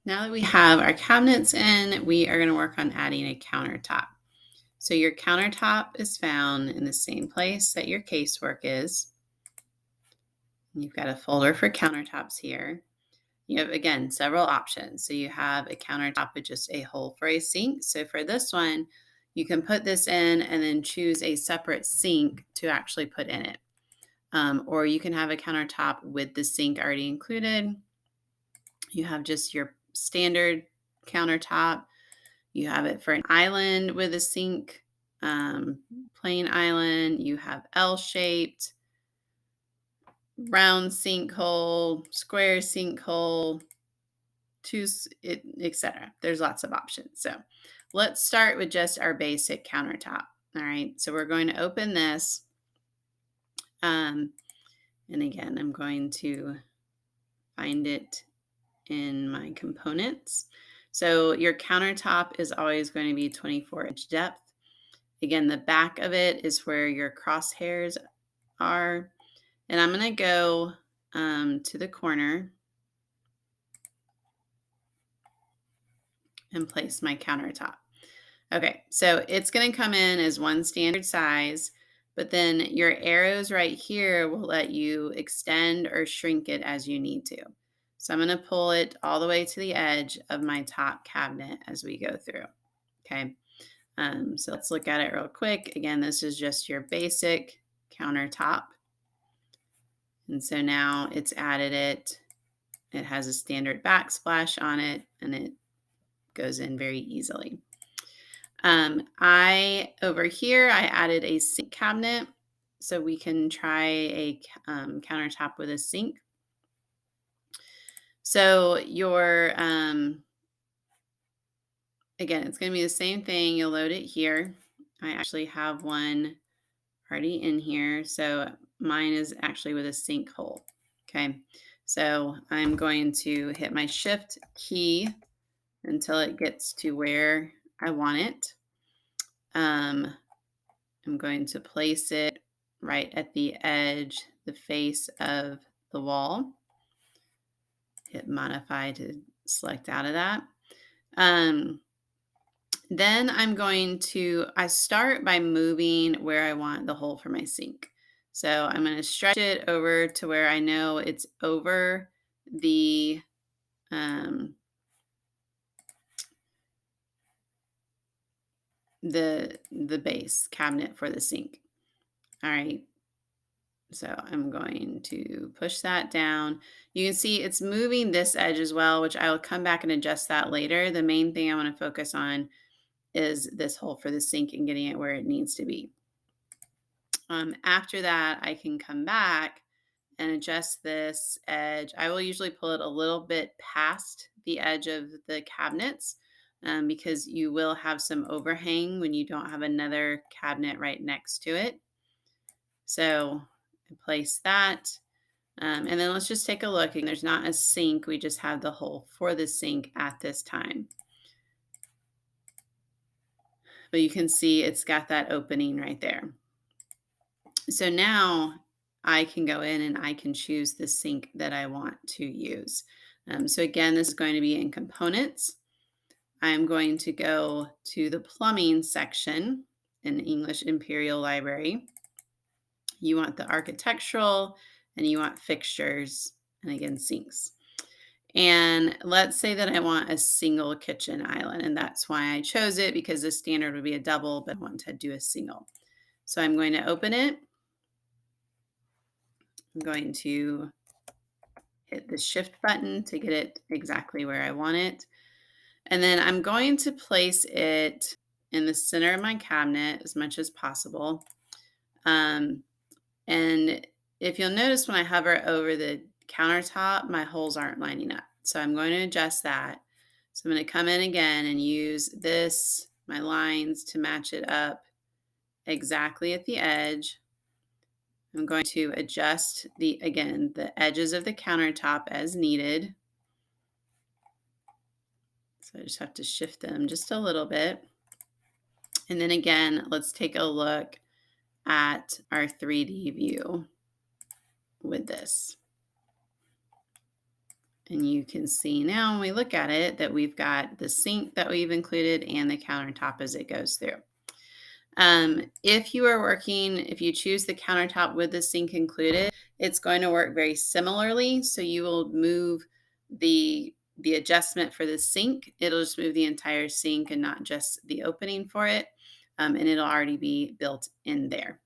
Now that we have our cabinets in, we are going to work on adding a countertop. So your countertop is found in the same place that your casework is. You've got a folder for countertops here. You have, again, several options. So you have a countertop with just a hole for a sink. So for this one, you can put this in and then choose a separate sink to actually put in it. Or you can have a countertop with the sink already included. You have just your standard countertop. You have it for an island with a sink, plain island. You have L-shaped, round sinkhole, square sinkhole, etc. There's lots of options. So let's start with just our basic countertop. All right. So we're going to open this. And again, I'm going to find it in my components. So your countertop is always going to be 24-inch depth. Again, the back of it is where your crosshairs are. And I'm going to go to the corner and place my countertop. Okay, so it's going to come in as one standard size, but then your arrows right here will let you extend or shrink it as you need to. So I'm going to pull it all the way to the edge of my top cabinet as we go through. Okay, so let's look at it real quick. Again, this is just your basic countertop. And so now it's added it. It has a standard backsplash on it, and it goes in very easily. Over here, I added a sink cabinet, so we can try a countertop with a sink. So again, it's going to be the same thing. You'll load it here. I actually have one already in here. So mine is actually with a sink hole. Okay. So I'm going to hit my shift key until it gets to where I want it. I'm going to place it right at the edge, the face of the wall. Hit modify to select out of that. Then I start by moving where I want the hole for my sink. So I'm going to stretch it over to where I know it's over the base cabinet for the sink. All right. So I'm going to push that down. You can see it's moving this edge as well, which I will come back and adjust that later. The main thing I want to focus on is this hole for the sink and getting it where it needs to be. After that, I can come back and adjust this edge. I will usually pull it a little bit past the edge of the cabinets because you will have some overhang when you don't have another cabinet right next to it. So I place that. And then let's just take a look. And there's not a sink. We just have the hole for the sink at this time. But you can see it's got that opening right there. So now I can go in and I can choose the sink that I want to use. So again, this is going to be in components. I'm going to go to the plumbing section in the English Imperial Library. You want the architectural and you want fixtures and again, sinks. And let's say that I want a single kitchen island, and that's why I chose it because the standard would be a double, but I want to do a single. So I'm going to open it. I'm going to hit the shift button to get it exactly where I want it. And then I'm going to place it in the center of my cabinet as much as possible. And if you'll notice when I hover over the countertop, my holes aren't lining up. So I'm going to adjust that. So I'm going to come in again and use my lines to match it up exactly at the edge. I'm going to adjust the edges of the countertop as needed. So I just have to shift them just a little bit. And then again, let's take a look at our 3D view with this. And you can see now when we look at it that we've got the sink that we've included and the countertop as it goes through. If you are working, if you choose the countertop with the sink included, it's going to work very similarly. So you will move the adjustment for the sink. It'll just move the entire sink and not just the opening for it. And it'll already be built in there.